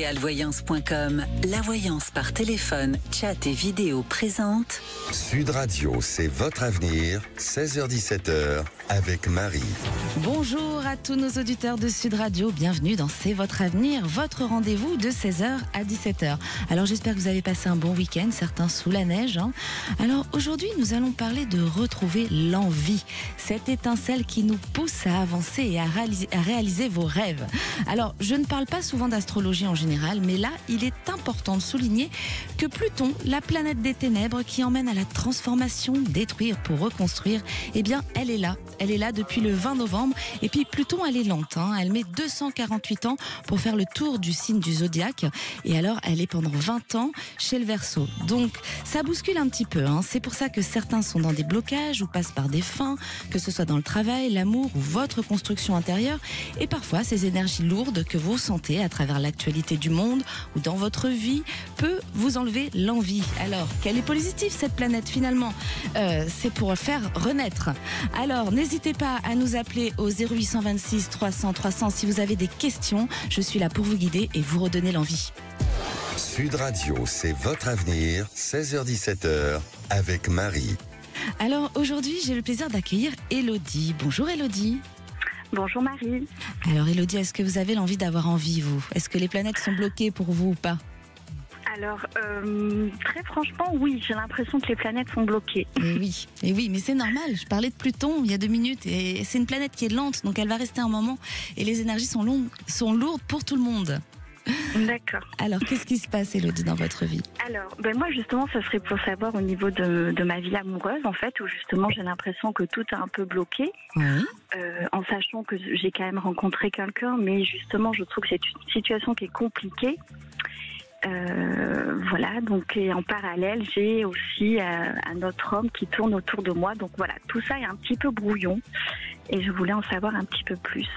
Realvoyance.com, la voyance par téléphone, chat et vidéo présente Sud Radio, c'est votre avenir, 16h-17h, avec Marie. Bonjour à tous nos auditeurs de Sud Radio, bienvenue dans C'est votre avenir, votre rendez-vous de 16h à 17h. Alors j'espère que vous avez passé un bon week-end, certains sous la neige. Alors aujourd'hui, nous allons parler de retrouver l'envie, cette étincelle qui nous pousse à avancer et à réaliser vos rêves. Alors je ne parle pas souvent d'astrologie en général, mais là, il est important de souligner que Pluton, la planète des ténèbres qui emmène à la transformation, détruire pour reconstruire, eh bien elle est là. Elle est là depuis le 20 novembre. Et puis Pluton, elle est lente. Elle met 248 ans pour faire le tour du signe du zodiaque. Et alors, elle est pendant 20 ans chez le Verseau. Donc, ça bouscule un petit peu. C'est pour ça que certains sont dans des blocages ou passent par des fins, que ce soit dans le travail, l'amour ou votre construction intérieure. Et parfois, ces énergies lourdes que vous sentez à travers l'actualité du monde ou dans votre vie peut vous enlever l'envie. Alors, quelle est positive cette planète finalement ? C'est pour faire renaître. Alors, n'hésitez pas à nous appeler au 0826 300 300 si vous avez des questions. Je suis là pour vous guider et vous redonner l'envie. Sud Radio, c'est votre avenir, 16h-17h, avec Marie. Alors, aujourd'hui, j'ai le plaisir d'accueillir Élodie. Bonjour Élodie. Bonjour Marie. Alors Élodie, est-ce que vous avez l'envie d'avoir envie, vous ? Est-ce que les planètes sont bloquées pour vous ou pas ? Alors, très franchement, oui, j'ai l'impression que les planètes sont bloquées. Et oui, mais c'est normal. Je parlais de Pluton il y a 2 minutes et c'est une planète qui est lente, donc elle va rester un moment et les énergies sont lourdes pour tout le monde. D'accord. Alors, qu'est-ce qui se passe, Élodie, dans votre vie ? Alors, moi, justement, ça serait pour savoir au niveau de ma vie amoureuse, en fait, où justement, j'ai l'impression que tout est un peu bloqué, en sachant que j'ai quand même rencontré quelqu'un, mais justement, je trouve que c'est une situation qui est compliquée. Voilà, donc et en parallèle, j'ai aussi un autre homme qui tourne autour de moi. Donc voilà, tout ça est un petit peu brouillon et je voulais en savoir un petit peu plus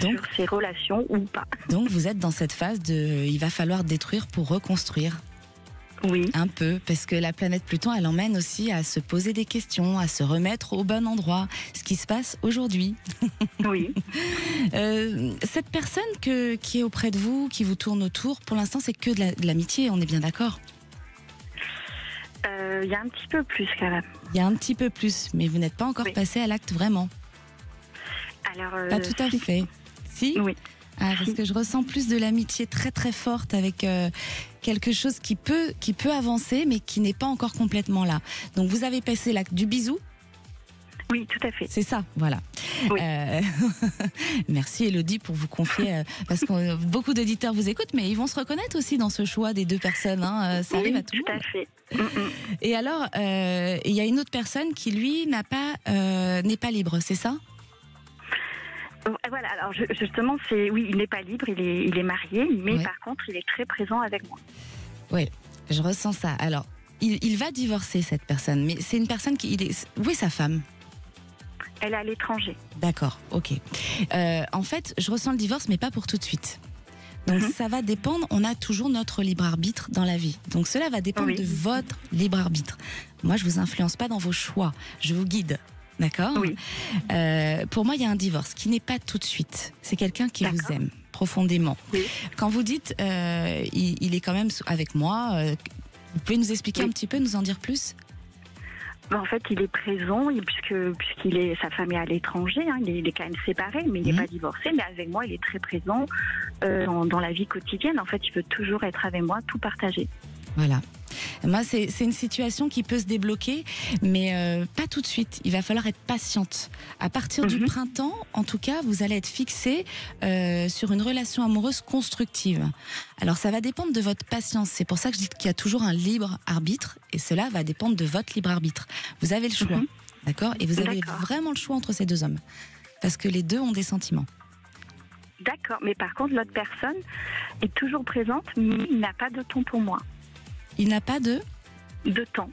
sur ces relations ou pas. Donc vous êtes dans cette phase de il va falloir détruire pour reconstruire. Oui. Un peu, parce que la planète Pluton, elle emmène aussi à se poser des questions, à se remettre au bon endroit, ce qui se passe aujourd'hui. Oui. Cette personne qui est auprès de vous, qui vous tourne autour, pour l'instant, c'est que de l'amitié, on est bien d'accord ? Il y a un petit peu plus quand même. Il y a un petit peu plus, mais vous n'êtes pas encore passé à l'acte vraiment. Alors, pas tout à fait. Si ? Oui. Parce que je ressens plus de l'amitié très très forte avec quelque chose qui peut avancer mais qui n'est pas encore complètement là. Donc vous avez passé l'acte du bisou ? Oui, tout à fait. C'est ça, voilà. Oui. Merci Élodie pour vous confier, parce que beaucoup d'auditeurs vous écoutent, mais ils vont se reconnaître aussi dans ce choix des 2 personnes. Ça arrive à tout le monde. Tout à fait. Et alors, il y a une autre personne qui, lui, n'est pas libre, c'est ça ? Voilà, alors justement, il n'est pas libre, il est marié, mais Oui. par contre, il est très présent avec moi. Oui, je ressens ça. Alors, il va divorcer, cette personne, mais c'est une personne où est sa femme ? Elle est à l'étranger. D'accord, ok. En fait, je ressens le divorce, mais pas pour tout de suite. Donc ça va dépendre, on a toujours notre libre arbitre dans la vie. Donc cela va dépendre de votre libre arbitre. Moi, je ne vous influence pas dans vos choix, je vous guide. D'accord ? Oui. Pour moi, il y a un divorce qui n'est pas tout de suite. C'est quelqu'un qui vous aime profondément. Oui. Quand vous dites il est quand même avec moi, vous pouvez nous expliquer un petit peu, nous en dire plus ? En fait, il est présent sa femme est à l'étranger. Il est quand même séparé, mais il n'est pas divorcé. Mais avec moi, il est très présent dans la vie quotidienne. En fait, il veut toujours être avec moi, tout partager. Voilà. Moi, c'est une situation qui peut se débloquer, mais pas tout de suite. Il va falloir être patiente. À partir du printemps, en tout cas, vous allez être fixée sur une relation amoureuse constructive. Alors, ça va dépendre de votre patience. C'est pour ça que je dis qu'il y a toujours un libre arbitre, et cela va dépendre de votre libre arbitre. Vous avez le choix, d'accord ? Et vous avez vraiment le choix entre ces 2 hommes, parce que les 2 ont des sentiments. D'accord, mais par contre, l'autre personne est toujours présente, mais il n'a pas de temps pour moi. Il n'a pas de temps.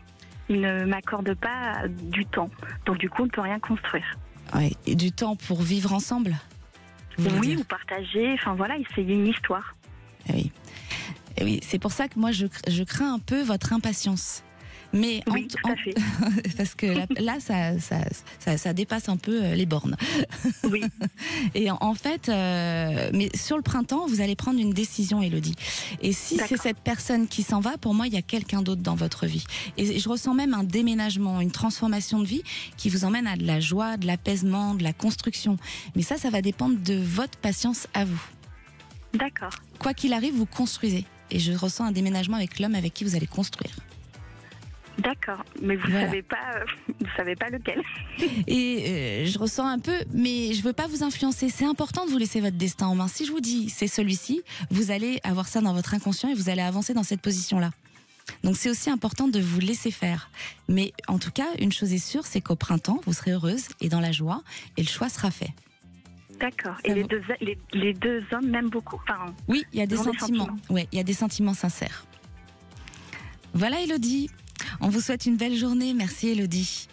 Il ne m'accorde pas du temps. Donc du coup, on ne peut rien construire. Ouais. Et du temps pour vivre ensemble ? Oui, ou partager. Enfin voilà, essayer une histoire. Oui. Et oui, c'est pour ça que moi, je crains un peu votre impatience. Mais Oui, tout à fait. parce que là, ça dépasse un peu les bornes. Oui, Et en fait, mais sur le printemps, vous allez prendre une décision, Élodie. Et si c'est D'accord. cette personne qui s'en va, pour moi, il y a quelqu'un d'autre dans votre vie. Et je ressens même un déménagement, une transformation de vie qui vous emmène à de la joie, de l'apaisement, de la construction. Mais ça va dépendre de votre patience à vous. d'accord. Quoi qu'il arrive, vous construisez. Et je ressens un déménagement avec l'homme avec qui vous allez construire. D'accord, mais vous Voilà. savez pas lequel. Et je ressens un peu, mais je veux pas vous influencer. C'est important de vous laisser votre destin en main. Si je vous dis c'est celui-ci, vous allez avoir ça dans votre inconscient et vous allez avancer dans cette position-là. Donc c'est aussi important de vous laisser faire. Mais en tout cas, une chose est sûre, c'est qu'au printemps, vous serez heureuse et dans la joie, et le choix sera fait. D'accord. Ça Et va. les deux hommes m'aiment beaucoup. Enfin, Oui, il y a des Ils ont des sentiments. sentiments. Ouais, il y a des sentiments sincères. Voilà, Élodie. On vous souhaite une belle journée. Merci, Élodie.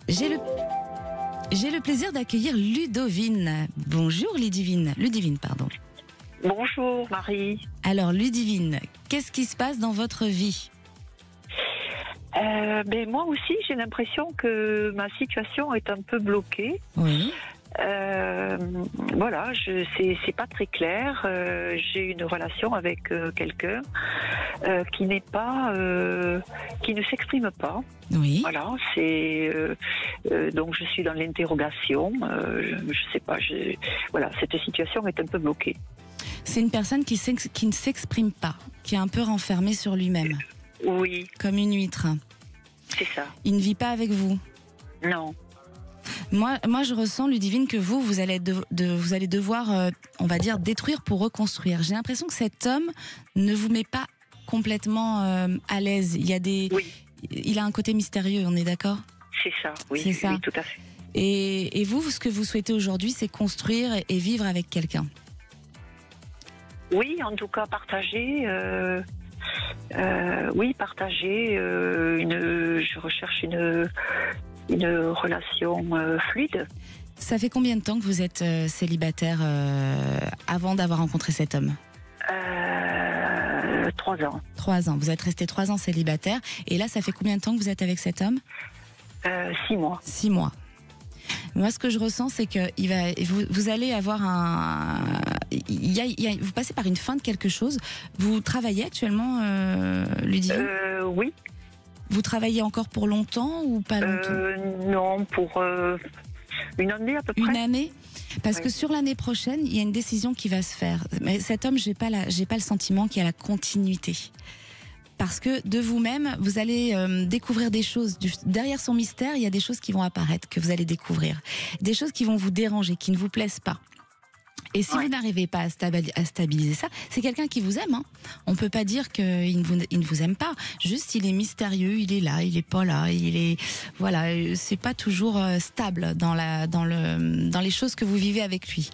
J'ai le plaisir d'accueillir Ludovine. Bonjour, Ludivine, pardon. Bonjour Marie. Alors, Ludivine, qu'est-ce qui se passe dans votre vie? Moi aussi j'ai l'impression que ma situation est un peu bloquée. Oui. Voilà, c'est pas très clair. J'ai une relation avec quelqu'un qui n'est pas, qui ne s'exprime pas. Oui. Voilà, donc je suis dans l'interrogation. Je sais pas. Voilà, cette situation est un peu bloquée. C'est une personne qui ne s'exprime pas, qui est un peu renfermée sur lui-même, Oui, comme une huître. c'est ça. Il ne vit pas avec vous. Non. Moi, je ressens, Ludivine, que vous allez devoir, on va dire, détruire pour reconstruire. J'ai l'impression que cet homme ne vous met pas complètement à l'aise. Oui, Il a un côté mystérieux, on est d'accord? c'est ça. Oui, C'est ça. oui, tout à fait. Et vous, ce que vous souhaitez aujourd'hui, c'est construire et vivre avec quelqu'un. Oui, en tout cas, partager. Partager. Je recherche une relation fluide. Ça fait combien de temps que vous êtes célibataire avant d'avoir rencontré cet homme? 3 ans. 3 ans. Vous êtes resté 3 ans célibataire. Et là, ça fait combien de temps que vous êtes avec cet homme? 6 mois. 6 mois. Moi, ce que je ressens, c'est que vous allez avoir vous passez par une fin de quelque chose. Vous travaillez actuellement, Ludivine? Oui. Vous travaillez encore pour longtemps ou pas longtemps? Non, pour une année à peu près. Une année? Parce Oui. que sur l'année prochaine, il y a une décision qui va se faire. Mais cet homme, j'ai pas le sentiment qu'il y a la continuité. Parce que de vous-même, vous allez découvrir des choses. Derrière son mystère, il y a des choses qui vont apparaître, que vous allez découvrir. Des choses qui vont vous déranger, qui ne vous plaisent pas. Et si vous n'arrivez pas à stabiliser ça, c'est quelqu'un qui vous aime. Hein. On peut pas dire qu'il ne vous aime pas. Juste, il est mystérieux, il est là, il est pas là, voilà, c'est pas toujours stable dans les choses que vous vivez avec lui.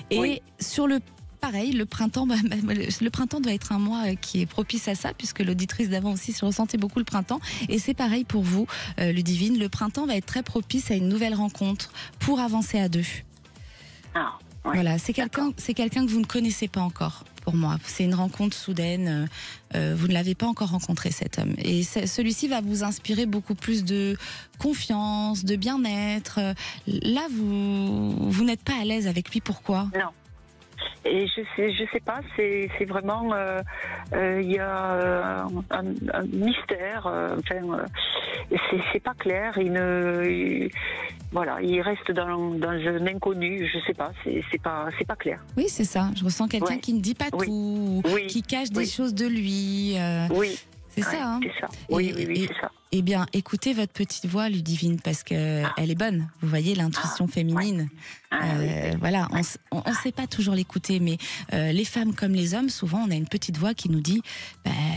Et pareil, le printemps doit être un mois qui est propice à ça, puisque l'auditrice d'avant aussi se ressentait beaucoup le printemps. Et c'est pareil pour vous, Ludivine. Le printemps va être très propice à une nouvelle rencontre pour avancer à 2. Ah, ouais. Voilà, c'est quelqu'un que vous ne connaissez pas encore. Pour moi, c'est une rencontre soudaine. Vous ne l'avez pas encore rencontré, cet homme. Et celui-ci va vous inspirer beaucoup plus de confiance, de bien-être. Là, vous n'êtes pas à l'aise avec lui. Pourquoi? Non. Et je sais pas, c'est vraiment, il y a un mystère. C'est pas clair. Voilà, il reste dans un inconnu. Je sais pas, c'est pas clair. Oui, c'est ça. Je ressens quelqu'un qui ne dit pas tout, qui cache des choses de lui. Oui. C'est ça, hein. C'est ça. Oui, c'est ça. Eh bien, écoutez votre petite voix, Ludivine, parce que elle est bonne. Vous voyez l'intuition féminine. Voilà, on ne sait pas toujours l'écouter, mais les femmes comme les hommes, souvent, on a une petite voix qui nous dit,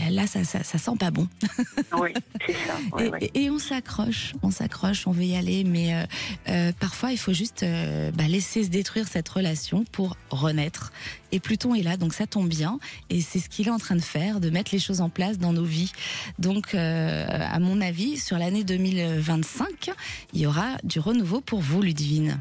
là, ça sent pas bon. Oui, c'est ça. Et on s'accroche, on veut y aller, mais parfois, il faut juste laisser se détruire cette relation pour renaître. Et Pluton est là, donc ça tombe bien. Et c'est ce qu'il est en train de faire, de mettre les choses en place dans nos vies. Donc, à mon avis, sur l'année 2025, il y aura du renouveau pour vous, Ludivine.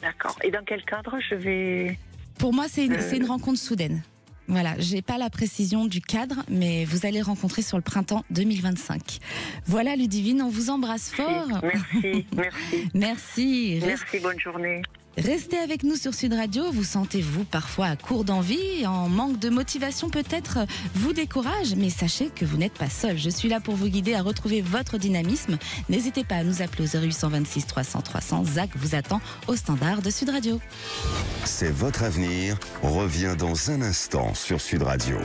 D'accord. Et dans quel cadre je vais... Pour moi, c'est une rencontre soudaine. Voilà, j'ai pas la précision du cadre, mais vous allez rencontrer sur le printemps 2025. Voilà Ludivine, on vous embrasse fort. Merci. Merci, bonne journée. Restez avec nous sur Sud Radio. Vous sentez-vous parfois à court d'envie, en manque de motivation peut-être, vous décourage, mais sachez que vous n'êtes pas seul. Je suis là pour vous guider à retrouver votre dynamisme. N'hésitez pas à nous appeler au 0826 300 300. Zach vous attend au standard de Sud Radio. C'est votre avenir. On revient dans un instant sur Sud Radio.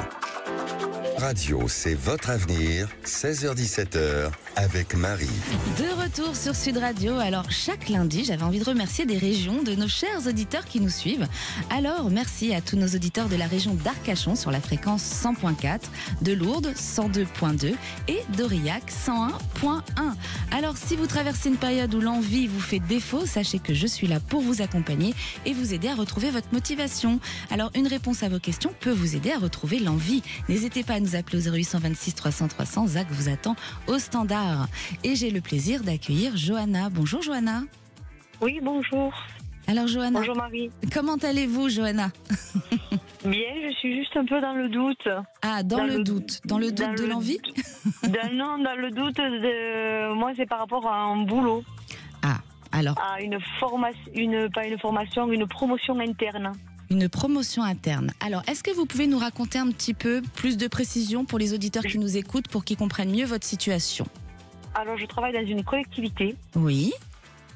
Radio, c'est votre avenir. 16h-17h avec Marie. De retour sur Sud Radio. Alors, chaque lundi, j'avais envie de remercier des régions de nos chers auditeurs qui nous suivent. Alors, merci à tous nos auditeurs de la région d'Arcachon sur la fréquence 100.4, de Lourdes 102.2 et d'Aurillac 101.1. Alors, si vous traversez une période où l'envie vous fait défaut, sachez que je suis là pour vous accompagner et vous aider à retrouver votre motivation. Alors, une réponse à vos questions peut vous aider à retrouver l'envie. N'hésitez pas à nous appeler au 0826 300 300. Zach vous attend au standard. Et j'ai le plaisir d'accueillir Johanna. Bonjour Johanna. Oui, bonjour. Alors Johanna. Bonjour Marie. Comment allez-vous Johanna? Bien, je suis juste un peu dans le doute. Ah, dans le doute. Dans le doute de l'envie? Non, dans le doute de... Moi, c'est par rapport à un boulot. Ah, alors. À une promotion interne. Une promotion interne. Alors, est-ce que vous pouvez nous raconter un petit peu plus de précision pour les auditeurs qui nous écoutent pour qu'ils comprennent mieux votre situation? Alors, je travaille dans une collectivité. Oui.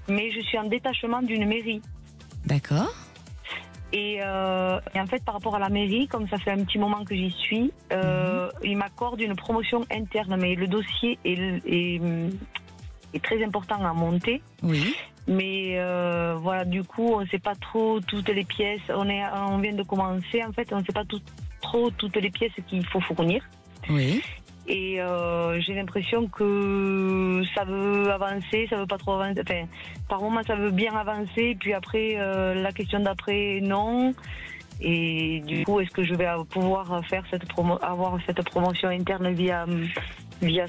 Mais je suis en détachement d'une mairie. D'accord. Et en fait, par rapport à la mairie, comme ça fait un petit moment que j'y suis, ils m'accordent une promotion interne. Mais le dossier est très important à monter. Oui. Mais voilà, du coup, on ne sait pas trop toutes les pièces. On vient de commencer, en fait, on ne sait pas trop toutes les pièces qu'il faut fournir. Oui. Et j'ai l'impression que ça veut avancer, ça veut pas trop avancer. Enfin, par moment, ça veut bien avancer, puis après, la question d'après, non. Et du coup, est-ce que je vais pouvoir faire avoir cette promotion interne via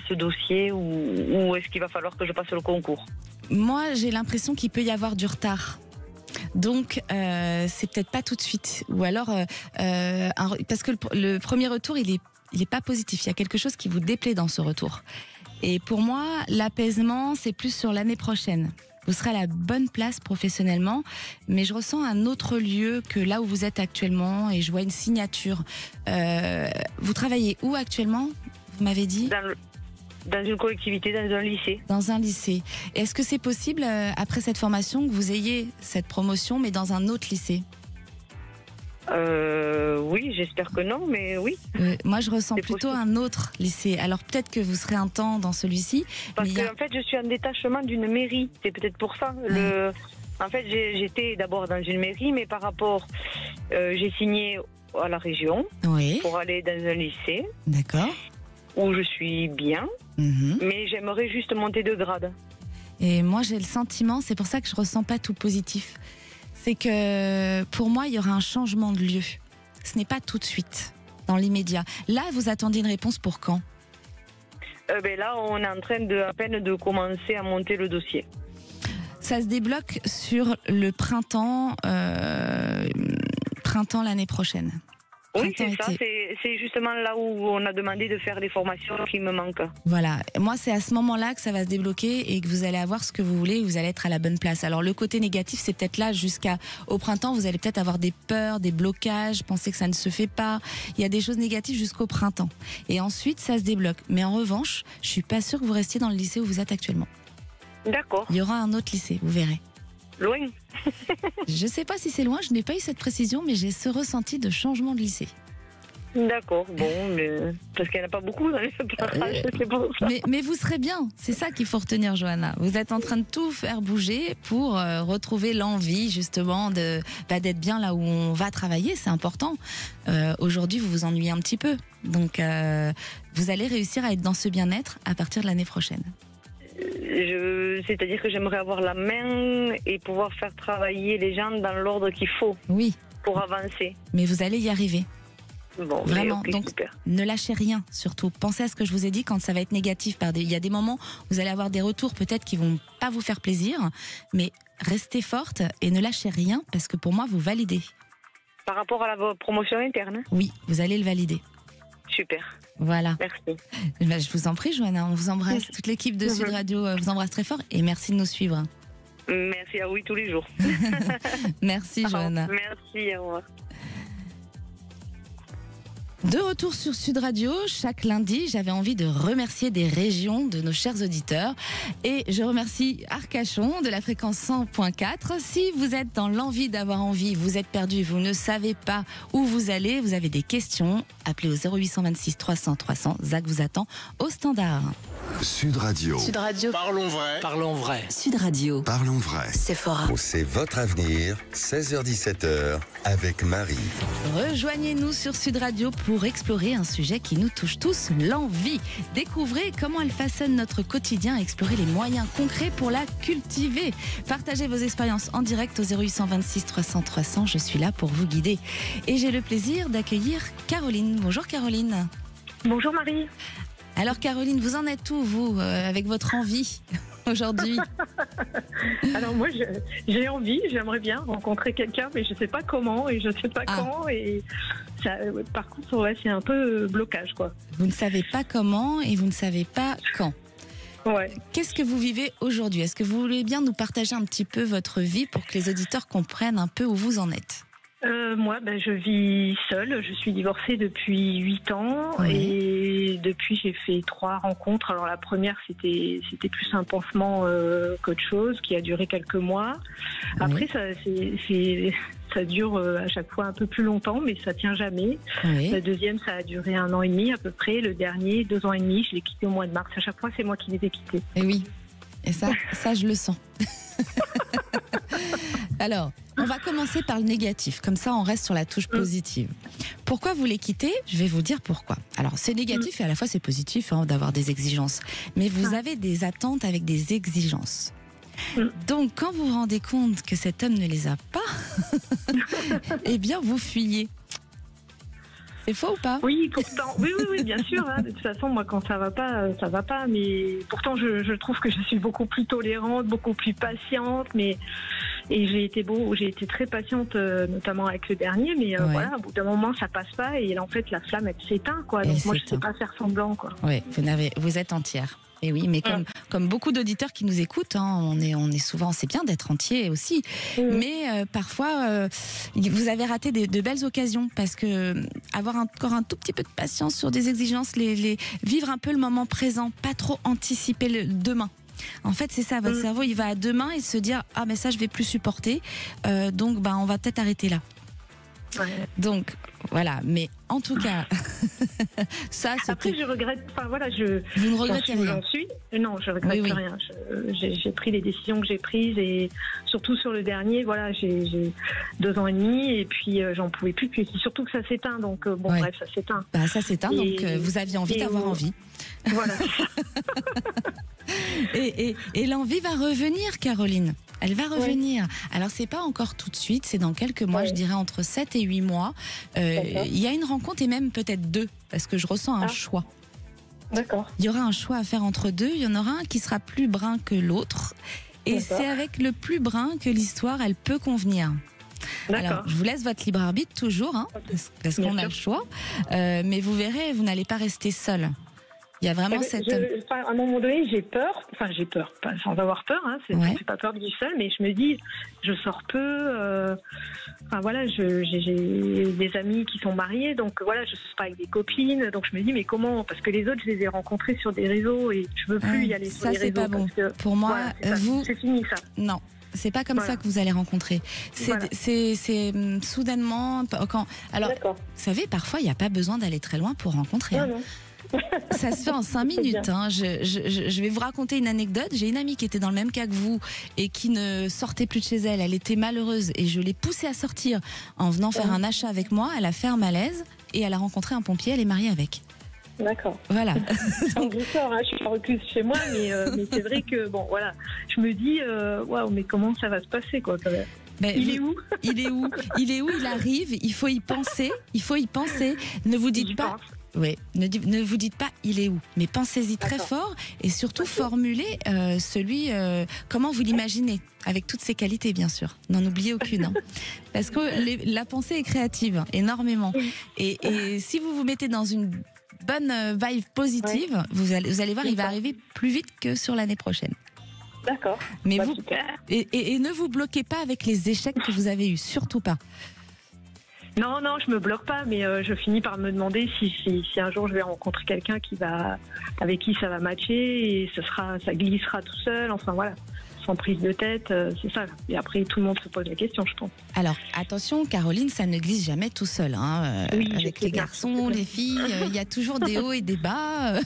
ce dossier, ou est-ce qu'il va falloir que je passe le concours? Moi, j'ai l'impression qu'il peut y avoir du retard. Donc, c'est peut-être pas tout de suite. Ou alors, parce que le premier retour, il est pas positif. Il y a quelque chose qui vous déplaît dans ce retour. Et pour moi, l'apaisement, c'est plus sur l'année prochaine. Vous serez à la bonne place professionnellement, mais je ressens un autre lieu que là où vous êtes actuellement et je vois une signature. Vous travaillez où actuellement? Vous m'avez dit? Dans une collectivité, dans un lycée. Dans un lycée. Est-ce que c'est possible, après cette formation, que vous ayez cette promotion, mais dans un autre lycée? Oui, j'espère que non, mais oui. Moi, je ressens plutôt un autre lycée. Alors, peut-être que vous serez un temps dans celui-ci. Parce qu'en fait, je suis en détachement d'une mairie. C'est peut-être pour ça. En fait, j'étais d'abord dans une mairie, mais par rapport... j'ai signé à la région pour aller dans un lycée. D'accord. Où je suis bien, mais j'aimerais juste monter de grade. Et moi, j'ai le sentiment, c'est pour ça que je ressens pas tout positif, c'est que pour moi, il y aura un changement de lieu. Ce n'est pas tout de suite, dans l'immédiat. Là, vous attendiez une réponse pour quand? Là, on est en train à peine de commencer à monter le dossier. Ça se débloque sur le printemps l'année prochaine. Oui, c'est ça. C'est justement là où on a demandé de faire les formations qui me manquent. Voilà. Moi, c'est à ce moment-là que ça va se débloquer et que vous allez avoir ce que vous voulez et vous allez être à la bonne place. Alors, le côté négatif, c'est peut-être là jusqu'au printemps. Vous allez peut-être avoir des peurs, des blocages, penser que ça ne se fait pas. Il y a des choses négatives jusqu'au printemps. Et ensuite, ça se débloque. Mais en revanche, je suis pas sûre que vous restiez dans le lycée où vous êtes actuellement. D'accord. Il y aura un autre lycée, vous verrez. Loin. Je sais pas si c'est loin, je n'ai pas eu cette précision, mais j'ai ce ressenti de changement de lycée. D'accord, bon, mais parce qu'il n'y en a pas beaucoup dans les parages, c'est pour ça. Mais vous serez bien, c'est ça qu'il faut retenir, Johanna. Vous êtes en train de tout faire bouger pour retrouver l'envie, justement, d'être bien là où on va travailler, c'est important. Aujourd'hui, vous vous ennuyez un petit peu, donc vous allez réussir à être dans ce bien-être à partir de l'année prochaine. C'est-à-dire que j'aimerais avoir la main et pouvoir faire travailler les gens dans l'ordre qu'il faut. Oui. Pour avancer. Mais vous allez y arriver. Bon, vraiment, okay, donc super. Ne lâchez rien surtout. Pensez à ce que je vous ai dit quand ça va être négatif. Il y a des moments où vous allez avoir des retours peut-être qui vont pas vous faire plaisir, mais restez forte et ne lâchez rien parce que pour moi vous validez. Par rapport à la promotion interne? Oui, vous allez le valider. Super. Voilà. Merci. Ben, je vous en prie, Johanna. On vous embrasse. Toute l'équipe de Sud Radio vous embrasse très fort et merci de nous suivre. Merci à vous tous les jours. Merci, Johanna. Merci, au revoir. De retour sur Sud Radio, chaque lundi, j'avais envie de remercier des régions de nos chers auditeurs. Et je remercie Arcachon de la fréquence 100.4. Si vous êtes dans l'envie d'avoir envie, vous êtes perdu, vous ne savez pas où vous allez, vous avez des questions, appelez au 0826 300 300. Zach vous attend au standard. Sud Radio. Sud Radio. Parlons vrai. Parlons vrai. Sud Radio. Parlons vrai. Sephora. C'est votre avenir, 16h-17h, avec Marie. Rejoignez-nous sur Sud Radio pour explorer un sujet qui nous touche tous, l'envie. Découvrez comment elle façonne notre quotidien et explorez les moyens concrets pour la cultiver. Partagez vos expériences en direct au 0826 300 300. Je suis là pour vous guider. Et j'ai le plaisir d'accueillir Caroline. Bonjour Caroline. Bonjour Marie. Alors Caroline, vous en êtes où, vous, avec votre envie aujourd'hui? Alors moi, j'ai envie, j'aimerais bien rencontrer quelqu'un, mais je ne sais pas comment et je ne sais pas quand. Et ça, par contre, ouais, c'est un peu blocage, quoi. Vous ne savez pas comment et vous ne savez pas quand. Ouais. Qu'est-ce que vous vivez aujourd'hui? Est-ce que vous voulez bien nous partager un petit peu votre vie pour que les auditeurs comprennent un peu où vous en êtes? Moi, je vis seule. Je suis divorcée depuis 8 ans. Oui. Et depuis, j'ai fait 3 rencontres. Alors la première, c'était plus un pansement qu'autre chose, qui a duré quelques mois. Après, ça dure à chaque fois un peu plus longtemps, mais ça tient jamais. Oui. La deuxième, ça a duré 1 an et demi à peu près. Le dernier, 2 ans et demi. Je l'ai quitté au mois de mars. À chaque fois, c'est moi qui les ai quittés. Et oui, et ça je le sens. Alors, on va commencer par le négatif, comme ça on reste sur la touche positive. Pourquoi vous les quittez? Je vais vous dire pourquoi. Alors, c'est négatif et à la fois c'est positif d'avoir des exigences. Mais vous avez des attentes avec des exigences. Donc, quand vous vous rendez compte que cet homme ne les a pas, eh bien, vous fuyez. C'est faux ou pas? Oui, pourtant, oui, bien sûr. Hein. De toute façon, moi, quand ça va pas, ça va pas. Mais pourtant, je trouve que je suis beaucoup plus tolérante, beaucoup plus patiente. Et j'ai été très patiente, notamment avec le dernier. Mais voilà, au bout d'un moment, ça passe pas. Et en fait, la flamme, elle s'éteint, quoi. Donc moi, je sais pas faire semblant, quoi. Oui, vous êtes entière. Et oui, mais comme beaucoup d'auditeurs qui nous écoutent, on est souvent, c'est bien d'être entier aussi, mais parfois vous avez raté de belles occasions parce que avoir encore un tout petit peu de patience sur des exigences, vivre un peu le moment présent, pas trop anticiper le demain. En fait, c'est ça, votre cerveau, il va à demain et se dire mais ça je vais plus supporter, donc on va peut-être arrêter là. Ouais. Donc voilà, mais en tout cas, ça. Après, je regrette. Enfin voilà, vous ne regrettez rien. Non, je regrette rien. J'ai pris les décisions que j'ai prises et surtout sur le dernier, voilà, j'ai 2 ans et demi et puis j'en pouvais plus. Puis surtout que ça s'éteint, donc bref, ça s'éteint. Ça s'éteint, donc vous aviez envie d'avoir envie. Voilà. et l'envie va revenir, Caroline. Elle va revenir. Alors, c'est pas encore tout de suite, c'est dans quelques mois, je dirais entre 7 et 8 mois. Il y a une rencontre et même peut-être 2, parce que je ressens un choix. D'accord. Il y aura un choix à faire entre 2. Il y en aura un qui sera plus brun que l'autre. Et c'est avec le plus brun que l'histoire, elle peut convenir. Alors, je vous laisse votre libre arbitre toujours, parce qu'on a le choix. Mais vous verrez, vous n'allez pas rester seul. Il y a vraiment à un moment donné, j'ai peur, pas sans avoir peur, j'ai pas peur de vivre seule, mais je me dis, je sors peu, j'ai des amis qui sont mariés, donc voilà, je sors pas avec des copines, donc je me dis, mais comment, parce que les autres, je les ai rencontrés sur des réseaux et je veux plus y aller sur les réseaux. Ça, c'est pas bon. Pour moi, c'est fini ça. Non. C'est pas comme ça que vous allez rencontrer. C'est soudainement. Alors, vous savez, parfois, il n'y a pas besoin d'aller très loin pour rencontrer. Non. Ça se fait en 5 minutes. Je vais vous raconter une anecdote. J'ai une amie qui était dans le même cas que vous et qui ne sortait plus de chez elle. Elle était malheureuse et je l'ai poussée à sortir en venant faire un achat avec moi. Elle a fait un malaise et elle a rencontré un pompier. Elle est mariée avec. D'accord. Voilà. Donc, je sors, je suis pas recluse chez moi, mais c'est vrai que voilà, je me dis, waouh, mais comment ça va se passer, quoi. Il est où ? Il arrive. Il faut y penser. Ne vous dites pas. Oui, ne vous dites pas il est où, mais pensez-y très fort et surtout formulez comment vous l'imaginez, avec toutes ses qualités bien sûr. N'en oubliez aucune, hein. Parce que la pensée est créative, énormément. Et si vous vous mettez dans une bonne vibe positive, vous allez voir, il va arriver plus vite que sur l'année prochaine. D'accord. Mais super. Et ne vous bloquez pas avec les échecs que vous avez eus, surtout pas. Non, je me bloque pas, mais je finis par me demander si un jour je vais rencontrer quelqu'un avec qui ça va matcher et ça glissera tout seul. Enfin voilà, sans prise de tête, c'est ça. Et après, tout le monde se pose la question, je pense. Alors attention, Caroline, ça ne glisse jamais tout seul. Hein. Oui, avec les garçons, les filles, il y a toujours des hauts et des bas.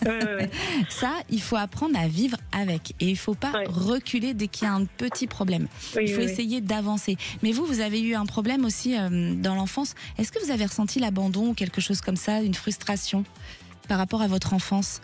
Ouais. Ça, il faut apprendre à vivre avec. Et il ne faut pas reculer dès qu'il y a un petit problème. Il faut essayer d'avancer. Mais vous avez eu un problème aussi dans l'enfance. Est-ce que vous avez ressenti l'abandon ou quelque chose comme ça, une frustration par rapport à votre enfance ?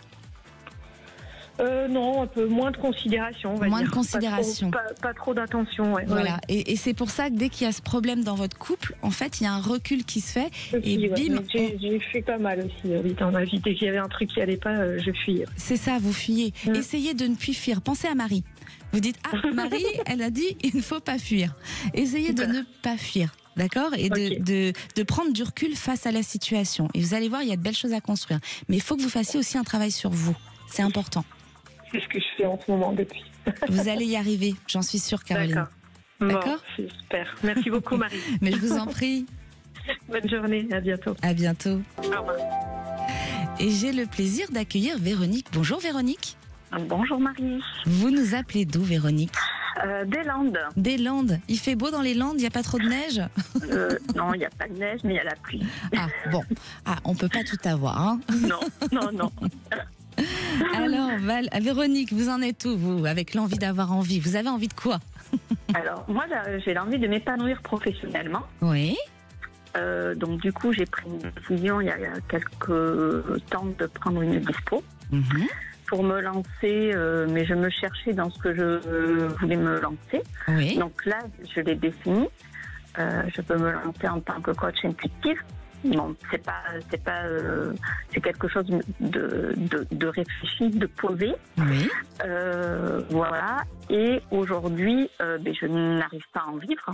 Non, un peu moins de considération, on va dire. Moins de considération. Pas trop d'attention, ouais. Voilà. Et c'est pour ça que dès qu'il y a ce problème dans votre couple, en fait, il y a un recul qui se fait. Et bim. J'ai fui pas mal aussi, dans ma vie. Dès qu'il y avait un truc qui allait pas, je fuyais. C'est ça, vous fuyez. Essayez de ne plus fuir. Pensez à Marie. Vous dites, Marie, elle a dit, il ne faut pas fuir. Essayez de ne pas fuir. D'accord ? Et de prendre du recul face à la situation. Et vous allez voir, il y a de belles choses à construire. Mais il faut que vous fassiez aussi un travail sur vous. C'est important. C'est ce que je fais en ce moment depuis. Vous allez y arriver, j'en suis sûre, Caroline. D'accord. Bon, c'est super. Merci beaucoup, Marie. Mais je vous en prie. Bonne journée, à bientôt. À bientôt. Au revoir. Et j'ai le plaisir d'accueillir Véronique. Bonjour Véronique. Bonjour Marie. Vous nous appelez d'où, Véronique ? Des Landes. Des Landes. Il fait beau dans les Landes, il n'y a pas trop de neige ? Non, il n'y a pas de neige, mais il y a la pluie. Ah bon, on ne peut pas tout avoir. Hein ? Non. Alors, Véronique, vous en êtes où, vous, avec l'envie d'avoir envie ? Vous avez envie de quoi ? Alors, moi, j'ai l'envie de m'épanouir professionnellement. Oui. Donc, du coup, j'ai pris une décision il y a quelques temps de prendre une dispo pour me lancer, mais je me cherchais dans ce que je voulais me lancer. Oui. Donc là, je l'ai défini. Je peux me lancer en tant que coach intuitif. Bon, c'est quelque chose de réfléchi, de posé. Oui. Voilà. Et aujourd'hui, je n'arrive pas à en vivre.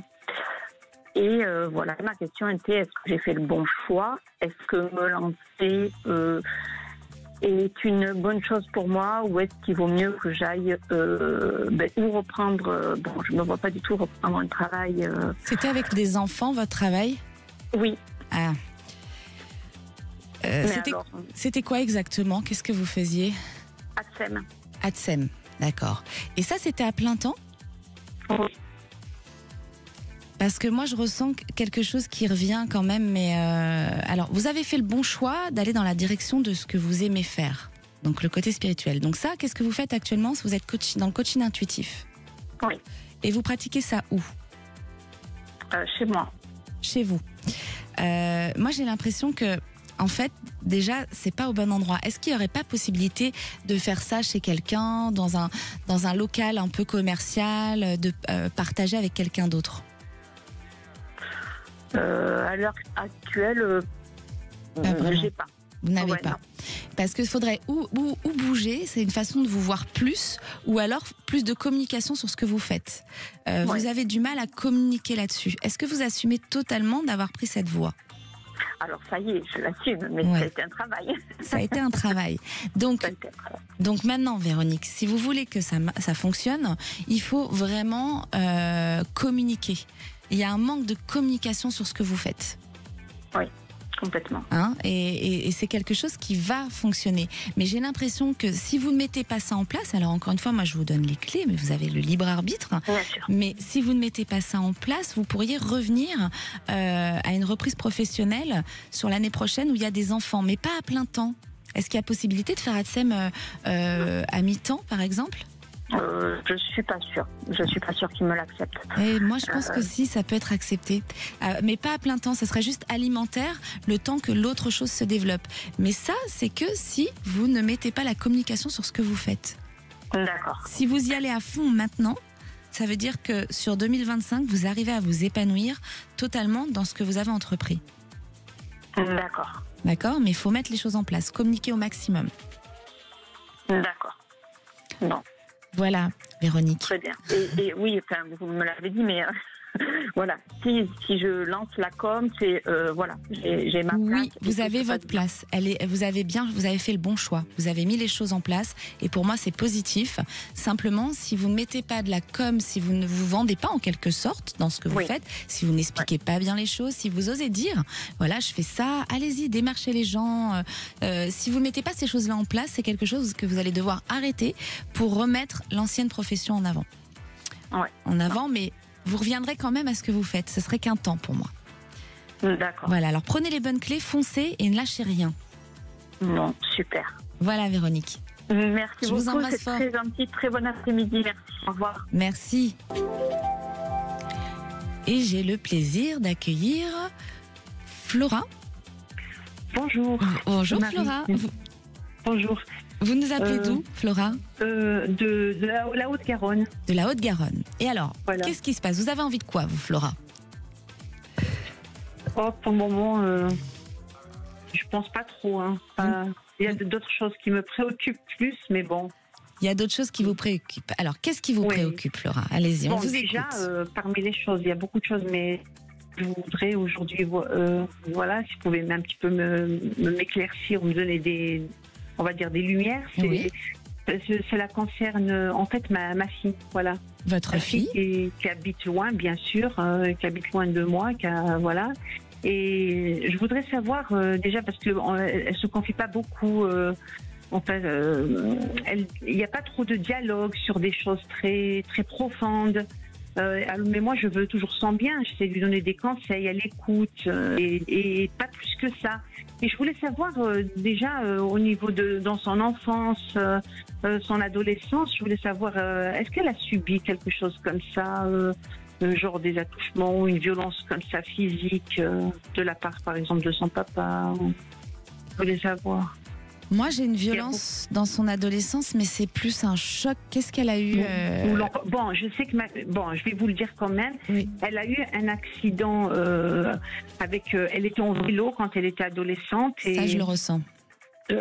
Et voilà, ma question était, est-ce que j'ai fait le bon choix ? Est-ce que me lancer est une bonne chose pour moi, ou est-ce qu'il vaut mieux que j'aille ou reprendre... je ne me vois pas du tout reprendre un travail... C'était avec des enfants, votre travail ? Oui. Ah. C'était quoi exactement ? Qu'est-ce que vous faisiez ? ATSEM. ATSEM, d'accord. Et ça, c'était à plein temps ? Oui. Parce que moi, je ressens quelque chose qui revient quand même. Mais alors, vous avez fait le bon choix d'aller dans la direction de ce que vous aimez faire. Donc, le côté spirituel. Donc ça, qu'est-ce que vous faites actuellement ? Vous êtes dans le coaching intuitif. Oui. Et vous pratiquez ça où ? Chez moi. Chez vous. Moi, j'ai l'impression que, en fait, déjà, c'est pas au bon endroit. Est-ce qu'il n'y aurait pas possibilité de faire ça chez quelqu'un, dans un local un peu commercial, de partager avec quelqu'un d'autre ? À l'heure actuelle, j'ai pas. Vous n'avez pas. Non. Parce qu'il faudrait ou bouger, c'est une façon de vous voir plus, ou alors plus de communication sur ce que vous faites. Vous avez du mal à communiquer là-dessus. Est-ce que vous assumez totalement d'avoir pris cette voie ? Alors ça y est, je l'assume, mais ça a été un travail. Ça a été un travail. Donc maintenant, Véronique, si vous voulez que ça fonctionne, il faut vraiment communiquer. Il y a un manque de communication sur ce que vous faites. Oui, complètement. Et c'est quelque chose qui va fonctionner. Mais j'ai l'impression que si vous ne mettez pas ça en place, alors encore une fois, moi je vous donne les clés, mais vous avez le libre arbitre. Bien sûr. Mais si vous ne mettez pas ça en place, vous pourriez revenir à une reprise professionnelle sur l'année prochaine où il y a des enfants, mais pas à plein temps. Est-ce qu'il y a possibilité de faire ATSEM à mi-temps, par exemple ? Je suis pas sûre. Je suis pas sûre qu'ils me l'acceptent. Et moi, je pense que si, ça peut être accepté. Mais pas à plein temps. Ça serait juste alimentaire le temps que l'autre chose se développe. Mais ça, c'est que si vous ne mettez pas la communication sur ce que vous faites. D'accord. Si vous y allez à fond maintenant, ça veut dire que sur 2025, vous arrivez à vous épanouir totalement dans ce que vous avez entrepris. D'accord. D'accord, mais il faut mettre les choses en place, communiquer au maximum. D'accord. Non. Voilà, Véronique. Très bien. Et oui, enfin, vous me l'avez dit, mais voilà. Si je lance la com, c'est voilà, j'ai ma place. Oui, vous avez votre place. Vous avez fait le bon choix. Vous avez mis les choses en place. Et pour moi, c'est positif. Simplement, si vous ne mettez pas de la com, si vous ne vous vendez pas en quelque sorte dans ce que vous faites, si vous n'expliquez pas bien les choses, si vous osez dire, voilà, je fais ça, allez-y, démarchez les gens. Si vous ne mettez pas ces choses-là en place, c'est quelque chose que vous allez devoir arrêter pour remettre l'ancienne profession en avant. En avant, mais vous reviendrez quand même à ce que vous faites. Ce serait qu'un temps pour moi. D'accord. Voilà, alors prenez les bonnes clés, foncez et ne lâchez rien. Non, super. Voilà, Véronique. Merci Je beaucoup. vous embrasse C'est fort. très gentil. Très bon après-midi. Merci. Au revoir. Merci. Et j'ai le plaisir d'accueillir Flora. Bonjour. Bonjour Marie. Flora. Bonjour. Vous nous appelez d'où, Flora? De la Haute-Garonne. De la Haute-Garonne. Et alors, Voilà. qu'est-ce qui se passe? Vous avez envie de quoi, vous, Flora? Oh, pour le moment, je pense pas trop. Hein. Il y a d'autres choses qui me préoccupent plus, mais bon. Il y a d'autres choses qui vous préoccupent. Alors, qu'est-ce qui vous préoccupe, Flora? Allez-y, on vous déjà, écoute. parmi les choses, il y a beaucoup de choses, mais je voudrais aujourd'hui, voilà, si vous pouvez un petit peu m'éclaircir, me donner on va dire des lumières. Cela concerne en fait ma fille, voilà. Votre fille qui habite loin, bien sûr, qui habite loin de moi, voilà. Et je voudrais savoir déjà parce que elle se confie pas beaucoup. Enfin, il n'y a pas trop de dialogue sur des choses très très profondes. Mais moi, je veux toujours son bien. J'essaie de lui donner des conseils, elle écoute, et pas plus que ça. Et je voulais savoir déjà au niveau dans son enfance, son adolescence, je voulais savoir est-ce qu'elle a subi quelque chose comme ça, genre des attouchements ou une violence comme ça physique de la part, par exemple, de son papa. Je voulais savoir. Moi, j'ai une violence dans son adolescence, mais c'est plus un choc. Qu'est-ce qu'elle a eu Bon, je sais que je vais vous le dire quand même. Oui. Elle a eu un accident elle était en vélo quand elle était adolescente. Et, ça, je le ressens.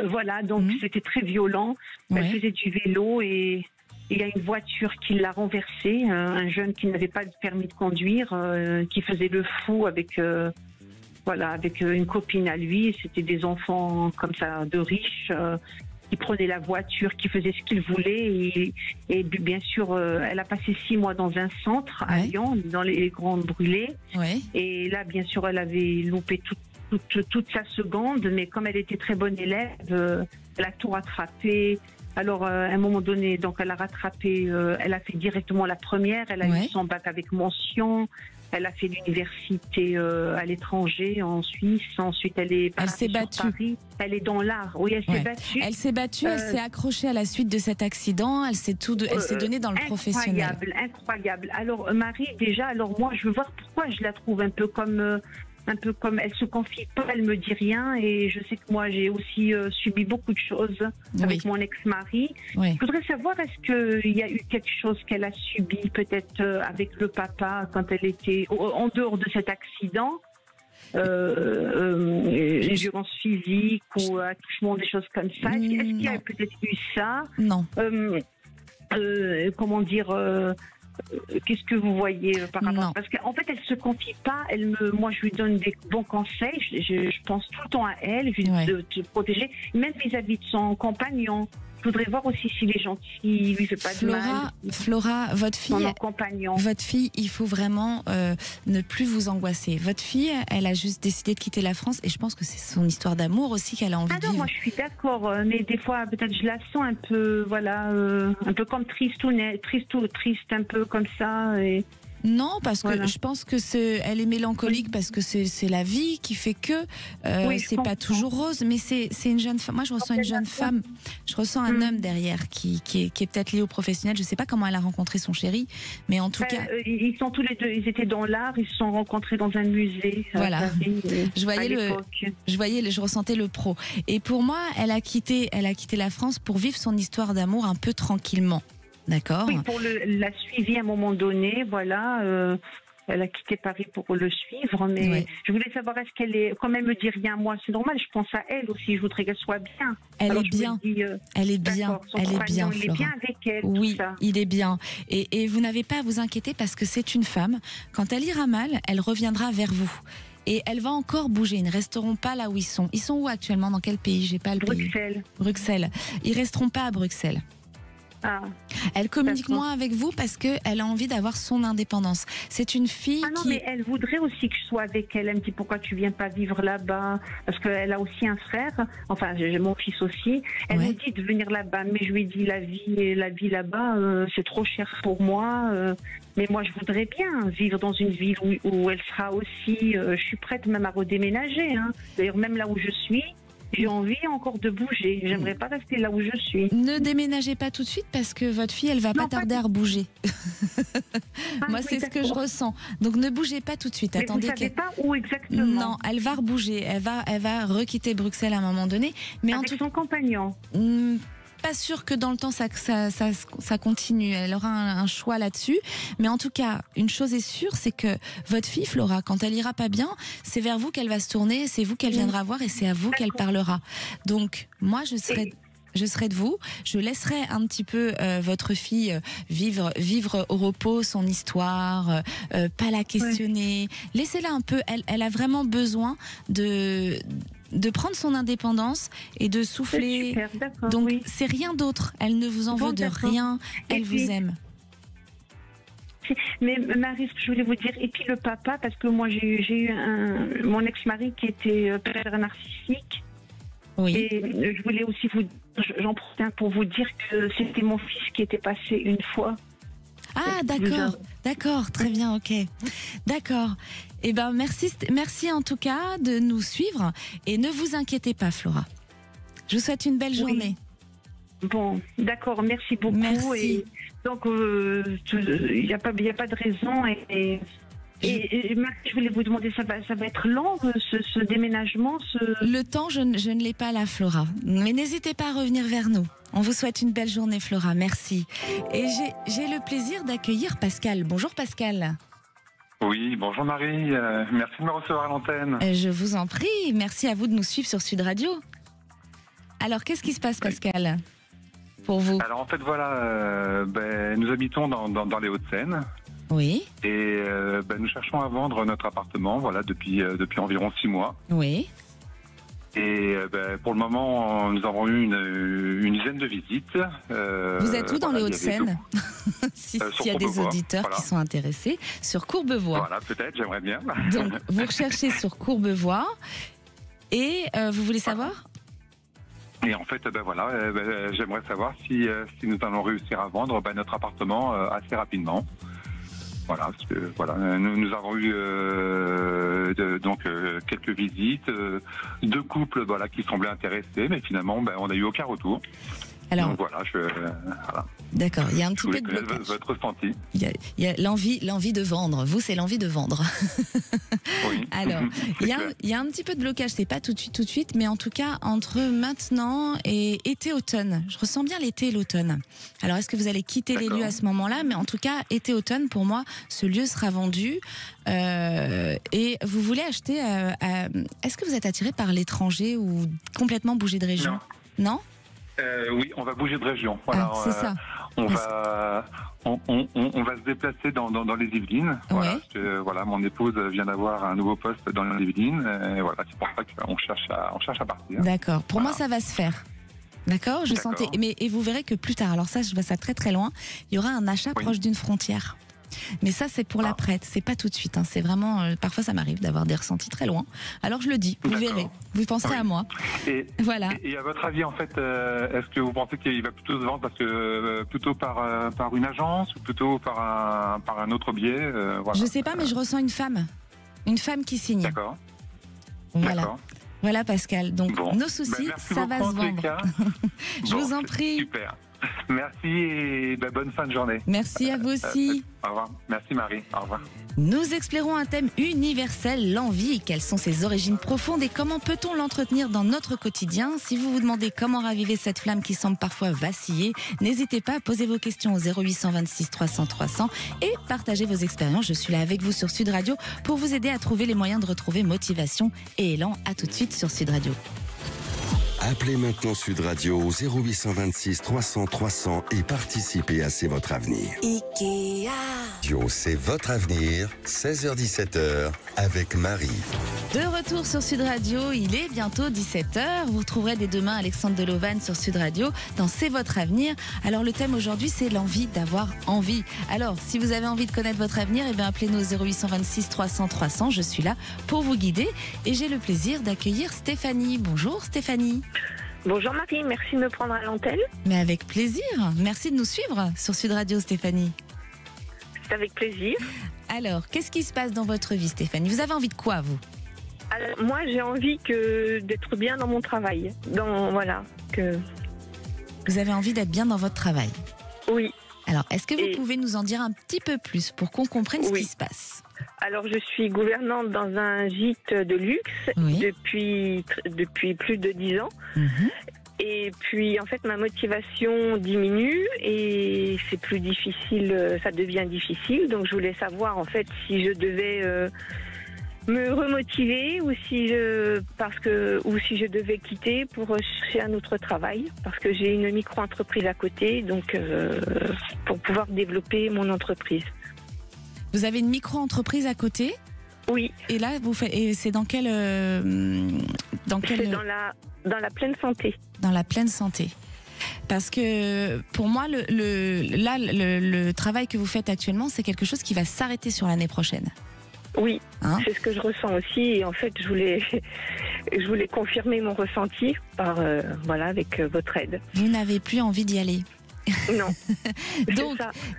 Voilà, donc c'était très violent. Elle faisait du vélo et il y a une voiture qui l'a renversée. Un jeune qui n'avait pas de permis de conduire, qui faisait le fou avec... Voilà, avec une copine à lui, c'était des enfants comme ça de riches qui prenaient la voiture, qui faisaient ce qu'ils voulaient. Et bien sûr, elle a passé 6 mois dans un centre à Lyon, dans les Grandes Brûlées. Et là, bien sûr, elle avait loupé toute sa seconde, mais comme elle était très bonne élève, elle a tout rattrapé. Alors, à un moment donné, donc elle a rattrapé, elle a fait directement la première, elle a eu son bac avec mention. Elle a fait l'université à l'étranger, en Suisse. Ensuite, elle s'est battue. Paris. Elle est dans l'art. Oui, elle s'est battue. Elle s'est battue, elle s'est accrochée à la suite de cet accident. Elle s'est donnée dans le professionnel. Incroyable. Alors, Marie, déjà, moi, je veux voir pourquoi je la trouve un peu comme elle se confie pas, elle me dit rien, et je sais que moi j'ai aussi subi beaucoup de choses avec mon ex-mari. Je voudrais savoir, est-ce qu'il y a eu quelque chose qu'elle a subi peut-être avec le papa quand elle était en dehors de cet accident, une violence physique ou attouchement, des choses comme ça. Est-ce qu'il y a peut-être eu ça? Non. Comment dire qu'est-ce que vous voyez par rapport? Parce qu'en fait, elle se confie pas. Moi, je lui donne des bons conseils. Je pense tout le temps à elle, de te protéger, même vis-à-vis de son compagnon. Je voudrais voir aussi s'il est gentil, il lui fait pas de mal. Flora, votre fille, il faut vraiment ne plus vous angoisser. Votre fille, elle a juste décidé de quitter la France, et je pense que c'est son histoire d'amour aussi qu'elle a envie de vivre. Moi je suis d'accord, mais des fois peut-être je la sens un peu, un peu comme triste, un peu comme ça. Non, parce que je pense que elle est mélancolique parce que c'est la vie qui fait que c'est pas toujours rose, mais c'est une jeune femme. Moi, je ressens une jeune femme. Je ressens un homme derrière qui est peut-être lié au professionnel. Je sais pas comment elle a rencontré son chéri, mais en tout cas, ils sont tous les deux. Ils étaient dans l'art. Ils se sont rencontrés dans un musée. Voilà. Je ressentais le pro. Et pour moi, elle a quitté la France pour vivre son histoire d'amour un peu tranquillement. D'accord. Oui, pour la suivi à un moment donné, voilà. Elle a quitté Paris pour le suivre, mais je voulais savoir est-ce qu'elle est. Comme elle me dit rien, moi, c'est normal. Je pense à elle aussi. Je voudrais qu'elle soit bien. Elle Alors, est bien. Elle est bien. Elle est bien, il est bien avec elle. Oui, tout ça. il est bien. Et vous n'avez pas à vous inquiéter parce que c'est une femme. Quand elle ira mal, elle reviendra vers vous. Et elle va encore bouger. Ils ne resteront pas là où ils sont. Ils sont où actuellement? Dans quel pays? J'ai pas le pays. Bruxelles. Ils resteront pas à Bruxelles. Ah, elle communique moins avec vous parce qu'elle a envie d'avoir son indépendance. C'est une fille mais elle voudrait aussi que je sois avec elle. Elle me dit pourquoi tu viens pas vivre là-bas, parce qu'elle a aussi un frère, enfin j'ai mon fils aussi. Elle me dit de venir là-bas, mais je lui dis la vie là-bas c'est trop cher pour moi. Mais moi je voudrais bien vivre dans une ville où elle sera aussi. Je suis prête même à redéménager. Hein. D'ailleurs même là où je suis. J'ai envie encore de bouger. J'aimerais pas rester là où je suis. Ne déménagez pas tout de suite parce que votre fille, elle va pas tarder à bouger. Moi, c'est ce que je ressens. Donc, ne bougez pas tout de suite. Mais attendez. Vous savez pas où exactement? Non, elle va rebouger. Elle va requitter Bruxelles à un moment donné. Mais avec son compagnon. Pas sûr que dans le temps ça continue. Elle aura un choix là-dessus. Mais en tout cas, une chose est sûre, c'est que votre fille, Flora, quand elle ira pas bien, c'est vers vous qu'elle va se tourner, c'est vous qu'elle viendra voir et c'est à vous qu'elle parlera. Donc, moi, je serai de vous. Je laisserai un petit peu votre fille vivre au repos son histoire, pas la questionner. Laissez-la un peu. Elle a vraiment besoin de prendre son indépendance et de souffler. Super, donc c'est rien d'autre. Elle ne vous en veut de rien. Elle vous aime. Mais Marie, ce que je voulais vous dire, et puis le papa, parce que moi j'ai eu mon ex-mari qui était père narcissique. Oui. Et je voulais aussi j'en profite pour vous dire que c'était mon fils qui était passé une fois. Ah d'accord, très bien, ok. D'accord. Eh ben merci en tout cas de nous suivre et ne vous inquiétez pas, Flora. Je vous souhaite une belle journée. Bon, d'accord, merci beaucoup. Merci. Et donc il n'y a pas de raison et je voulais vous demander, ça va être long ce déménagement Le temps, je ne l'ai pas là, Flora. Mais n'hésitez pas à revenir vers nous. On vous souhaite une belle journée, Flora. Merci. Et j'ai le plaisir d'accueillir Pascal. Bonjour Pascal. Oui, bonjour Marie. Merci de me recevoir à l'antenne. Je vous en prie. Merci à vous de nous suivre sur Sud Radio. Alors, qu'est-ce qui se passe, Pascal, pour vous? Alors en fait, voilà, nous habitons dans les Hauts-de-Seine. Oui. Et nous cherchons à vendre notre appartement, voilà, depuis environ 6 mois. Oui. Et pour le moment, nous avons eu une dizaine de visites. Vous êtes où dans les Hauts-de-Seine? S'il y a des auditeurs qui sont intéressés, sur Courbevoie. Voilà, peut-être, j'aimerais bien. Donc, vous recherchez sur Courbevoie et vous voulez savoir? Et en fait, j'aimerais savoir si nous allons réussir à vendre notre appartement assez rapidement. Voilà, parce que nous avons eu quelques visites, 2 couples qui semblaient intéressés, mais finalement on n'a eu aucun retour. Alors, donc voilà, d'accord, il y a un petit peu de blocage. Votre ressenti. Il y a l'envie de vendre. Vous, c'est l'envie de vendre. Oui. Alors, il y a un petit peu de blocage. C'est pas tout de suite, mais en tout cas entre maintenant et été-automne. Je ressens bien l'été et l'automne. Alors, est-ce que vous allez quitter les lieux à ce moment-là? Mais en tout cas, été-automne, pour moi, ce lieu sera vendu. Et vous voulez acheter. Est-ce que vous êtes attiré par l'étranger ou complètement bouger de région? Non. Oui, on va bouger de région. Voilà, c'est ça. On va se déplacer dans les Yvelines. Voilà, parce que, mon épouse vient d'avoir un nouveau poste dans les Yvelines. Et voilà, c'est pour ça qu'on cherche à partir. D'accord. Pour moi, ça va se faire. D'accord. Je sentais. Et vous verrez que plus tard. Alors ça, je vois ça très très loin. Il y aura un achat proche d'une frontière. Mais ça, c'est pour l'après, c'est pas tout de suite. Hein. C'est vraiment. Parfois, ça m'arrive d'avoir des ressentis très loin. Alors, je le dis, vous verrez. Vous penserez à moi. Voilà. Et à votre avis, en fait, est-ce que vous pensez qu'il va plutôt se vendre plutôt par une agence ou plutôt par un autre biais Je sais pas, mais je ressens une femme qui signe. D'accord. Voilà. D'accord. Voilà, Pascal. Donc, nos soucis, ça va se vendre. Je vous en prie. Super. Merci et bonne fin de journée. Merci à vous aussi. Au revoir. Merci Marie. Au revoir. Nous explorons un thème universel, l'envie. Quelles sont ses origines profondes et comment peut-on l'entretenir dans notre quotidien? Si vous vous demandez comment raviver cette flamme qui semble parfois vaciller, n'hésitez pas à poser vos questions au 0826 300 300 et partagez vos expériences. Je suis là avec vous sur Sud Radio pour vous aider à trouver les moyens de retrouver motivation et élan. À tout de suite sur Sud Radio. Appelez maintenant Sud Radio au 0826 300 300 et participez à C'est votre avenir. Ikea. C'est votre avenir, 16h-17h avec Marie. De retour sur Sud Radio, il est bientôt 17h. Vous retrouverez dès demain Alexandre Delovan sur Sud Radio dans C'est votre avenir. Alors le thème aujourd'hui, c'est l'envie d'avoir envie. Alors si vous avez envie de connaître votre avenir, eh bien appelez-nous au 0826 300 300. Je suis là pour vous guider et j'ai le plaisir d'accueillir Stéphanie. Bonjour Stéphanie. Bonjour Marie, merci de me prendre à l'antenne. Mais avec plaisir. Merci de nous suivre sur Sud Radio Stéphanie. C'est avec plaisir. Alors, qu'est-ce qui se passe dans votre vie Stéphanie? Vous avez envie de quoi vous? Alors, moi j'ai envie d'être bien dans mon travail. Vous avez envie d'être bien dans votre travail? Oui. Alors, est-ce que vous pouvez nous en dire un petit peu plus pour qu'on comprenne ce qui se passe? Alors, je suis gouvernante dans un gîte de luxe depuis plus de 10 ans. Et puis, en fait, ma motivation diminue et c'est plus difficile, ça devient difficile. Donc, je voulais savoir, en fait, si je devais me remotiver ou si je devais quitter pour chercher un autre travail. Parce que j'ai une micro-entreprise à côté, donc pour pouvoir développer mon entreprise. Vous avez une micro-entreprise à côté? Oui. Et là, c'est dans quelle C'est dans la pleine santé. Dans la pleine santé. Parce que pour moi, le travail que vous faites actuellement, c'est quelque chose qui va s'arrêter sur l'année prochaine. Oui, c'est ce que je ressens aussi. Et en fait, je voulais confirmer mon ressenti avec votre aide. Vous n'avez plus envie d'y aller? Non.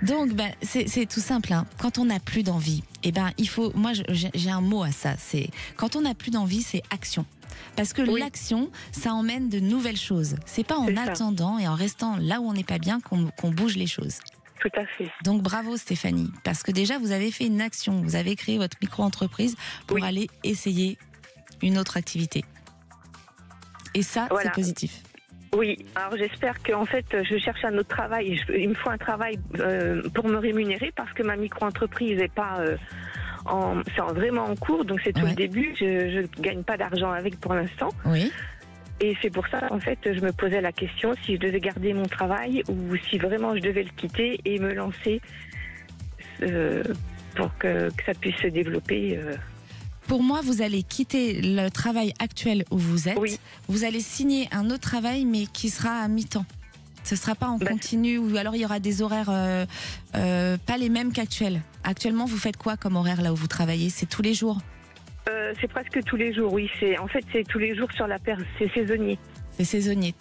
donc c'est tout simple. Hein. Quand on n'a plus d'envie, il faut. Moi, j'ai un mot à ça. C'est quand on n'a plus d'envie, c'est action. Parce que l'action, ça emmène de nouvelles choses. C'est pas en attendant et en restant là où on n'est pas bien qu'on bouge les choses. Tout à fait. Donc bravo Stéphanie, parce que déjà vous avez fait une action, vous avez créé votre micro-entreprise pour aller essayer une autre activité. Et ça, c'est positif. Oui, alors j'espère qu'en fait je cherche un autre travail. Il me faut un travail pour me rémunérer parce que ma micro-entreprise n'est pas c'est vraiment en cours, donc c'est tout le début. Je gagne pas d'argent avec pour l'instant. Oui. Et c'est pour ça, en fait, je me posais la question si je devais garder mon travail ou si vraiment je devais le quitter et me lancer pour que ça puisse se développer. Pour moi, vous allez quitter le travail actuel où vous êtes. Oui. Vous allez signer un autre travail, mais qui sera à mi-temps. Ce ne sera pas en continu, ou alors il y aura des horaires pas les mêmes qu'actuels. Actuellement, vous faites quoi comme horaire là où vous travaillez? C'est tous les jours? C'est presque tous les jours, oui. C'est tous les jours sur la paire. C'est saisonnier. C'est saisonnier.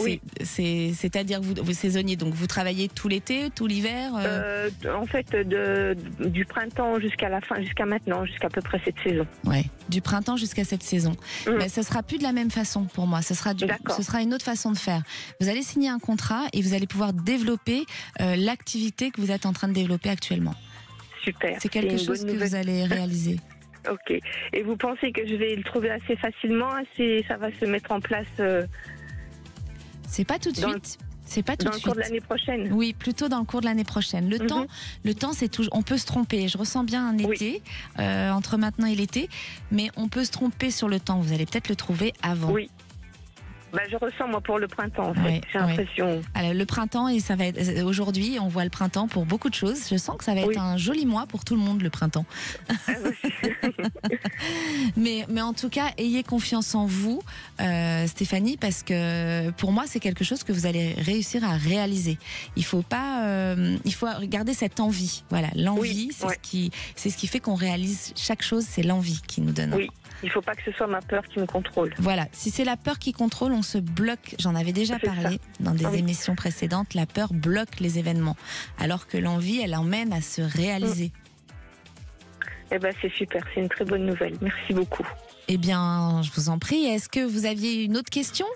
Oui. C'est-à-dire que vous saisonnier, donc vous travaillez tout l'été, tout l'hiver En fait, du printemps jusqu'à la fin, jusqu'à maintenant, jusqu'à peu près cette saison. Ouais, du printemps jusqu'à cette saison. Mais ça sera plus de la même façon pour moi. Ce sera une autre façon de faire. Vous allez signer un contrat et vous allez pouvoir développer l'activité que vous êtes en train de développer actuellement. Super. C'est quelque chose que vous allez réaliser. Ok. Et vous pensez que je vais le trouver assez facilement, ça va se mettre en place C'est pas tout de suite. C'est pas tout de suite. Dans le cours de l'année prochaine. Oui, plutôt dans le cours de l'année prochaine. Le temps, c'est toujours. On peut se tromper. Je ressens bien un été entre maintenant et l'été, mais on peut se tromper sur le temps. Vous allez peut-être le trouver avant. Oui. Je ressens moi pour le printemps. En fait. J'ai l'impression. Alors, le printemps et ça va être aujourd'hui. On voit le printemps pour beaucoup de choses. Je sens que ça va être un joli mois pour tout le monde le printemps. mais en tout cas, ayez confiance en vous, Stéphanie, parce que pour moi, c'est quelque chose que vous allez réussir à réaliser. Il faut garder cette envie. Voilà, l'envie, c'est ce qui fait qu'on réalise chaque chose. C'est l'envie qui nous donne. Oui. Il ne faut pas que ce soit ma peur qui me contrôle. Voilà, si c'est la peur qui contrôle, on se bloque. J'en avais déjà parlé dans des émissions précédentes. La peur bloque les événements, alors que l'envie, elle emmène à se réaliser. C'est super, c'est une très bonne nouvelle. Merci beaucoup. Eh bien, je vous en prie. Est-ce que vous aviez une autre question ?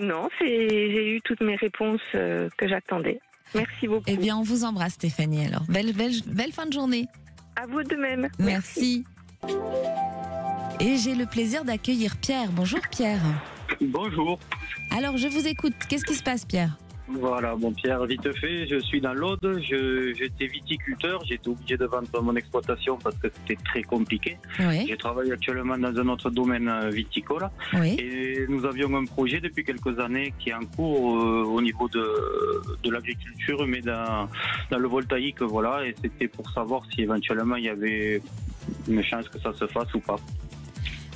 Non, j'ai eu toutes mes réponses que j'attendais. Merci beaucoup. Eh bien, on vous embrasse, Stéphanie, alors. Belle fin de journée. À vous de même. Merci. Et j'ai le plaisir d'accueillir Pierre. Bonjour, Pierre. Bonjour. Alors, je vous écoute. Qu'est-ce qui se passe, Pierre ? Voilà, bon Pierre, vite fait, je suis dans l'Aude, j'étais viticulteur, j'ai été obligé de vendre mon exploitation parce que c'était très compliqué. Oui. Je travaille actuellement dans un autre domaine viticole. Oui. Et nous avions un projet depuis quelques années qui est en cours au niveau de l'agriculture, mais dans le voltaïque, voilà, et c'était pour savoir si éventuellement il y avait une chance que ça se fasse ou pas.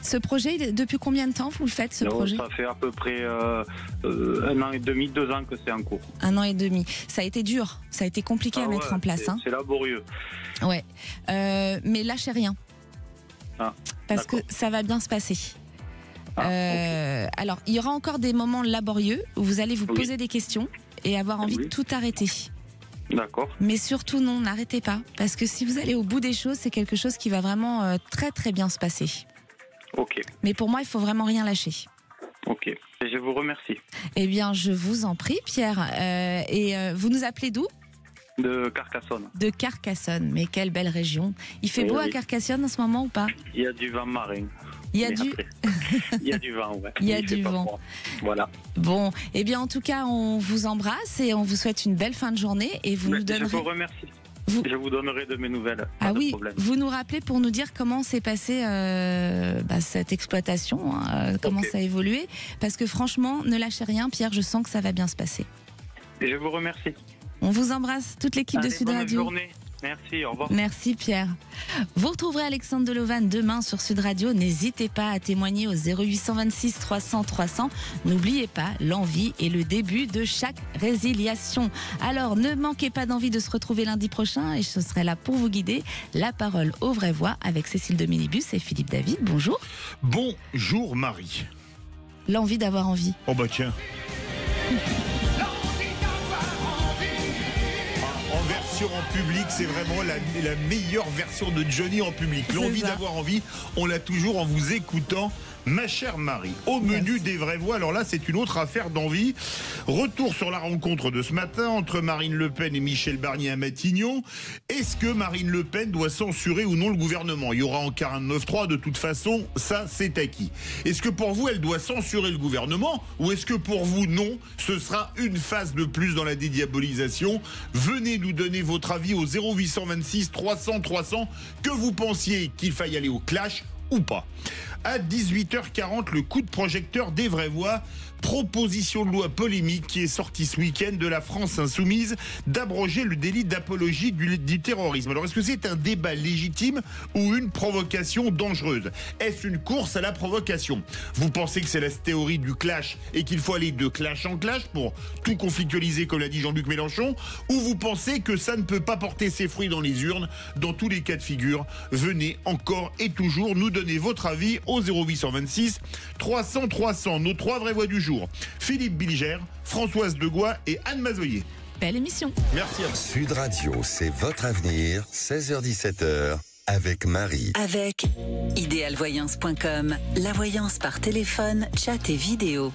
Ce projet, depuis combien de temps vous le faites, ce projet ? Ça fait à peu près 1 an et demi, 2 ans que c'est en cours. 1 an et demi. Ça a été dur, ça a été compliqué à mettre en place. C'est laborieux. Ouais, mais lâchez rien. Parce que ça va bien se passer. Okay. Alors, il y aura encore des moments laborieux où vous allez vous poser des questions et avoir envie de tout arrêter. D'accord. Mais surtout, non, n'arrêtez pas. Parce que si vous allez au bout des choses, c'est quelque chose qui va vraiment très très bien se passer. Ok. Mais pour moi, il faut vraiment rien lâcher. Ok. Et je vous remercie. Eh bien, je vous en prie, Pierre. Vous nous appelez d'où ? De Carcassonne. De Carcassonne. Mais quelle belle région. Il fait beau à Carcassonne en ce moment ou pas ? Il y a du vent marin. Il y a du vent, ouais. Il y a du vent. Voilà. Bon, eh bien, en tout cas, on vous embrasse et on vous souhaite une belle fin de journée. Et vous nous donnerez... Je vous remercie. Je vous donnerai de mes nouvelles. Ah oui, vous nous rappelez pour nous dire comment s'est passée cette exploitation, comment ça a évolué. Parce que franchement, ne lâchez rien, Pierre, je sens que ça va bien se passer. Et je vous remercie. On vous embrasse, toute l'équipe de Sud Radio. Bonne journée. Merci, au revoir. Merci Pierre. Vous retrouverez Alexandre Delauvin demain sur Sud Radio. N'hésitez pas à témoigner au 0826 300 300. N'oubliez pas, l'envie est le début de chaque résiliation. Alors ne manquez pas d'envie de se retrouver lundi prochain et je serai là pour vous guider. La parole aux vraies voix avec Cécile de Minibus et Philippe David. Bonjour. Bonjour Marie. L'envie d'avoir envie. Oh bah tiens. En public, c'est vraiment la meilleure version de Johnny en public. L'envie d'avoir envie, on l'a toujours en vous écoutant. Ma chère Marie, au menu des vraies voix, alors là c'est une autre affaire d'envie. Retour sur la rencontre de ce matin entre Marine Le Pen et Michel Barnier à Matignon. Est-ce que Marine Le Pen doit censurer ou non le gouvernement ? Il y aura encore un 9-3 de toute façon, ça c'est acquis. Est-ce que pour vous elle doit censurer le gouvernement ou est-ce que pour vous non, ce sera une phase de plus dans la dédiabolisation ? Venez nous donner votre avis au 0826 300 300, que vous pensiez qu'il faille aller au clash ou pas. À 18h40, le coup de projecteur des vraies voix. Proposition de loi polémique qui est sortie ce week-end de la France insoumise d'abroger le délit d'apologie du terrorisme. Alors est-ce que c'est un débat légitime ou une provocation dangereuse ? Est-ce une course à la provocation ? Vous pensez que c'est la théorie du clash et qu'il faut aller de clash en clash pour tout conflictualiser comme l'a dit Jean-Luc Mélenchon ? Ou vous pensez que ça ne peut pas porter ses fruits dans les urnes ? Dans tous les cas de figure, venez encore et toujours nous donner votre avis au 0826 300 300. Nos 3 vraies voix du jour. Philippe Bilger, Françoise Degois et Anne Mazoyer. Belle émission. Merci à vous. Sud Radio, c'est votre avenir, 16h-17h, avec Marie. Avec idéalvoyance.com, la voyance par téléphone, chat et vidéo.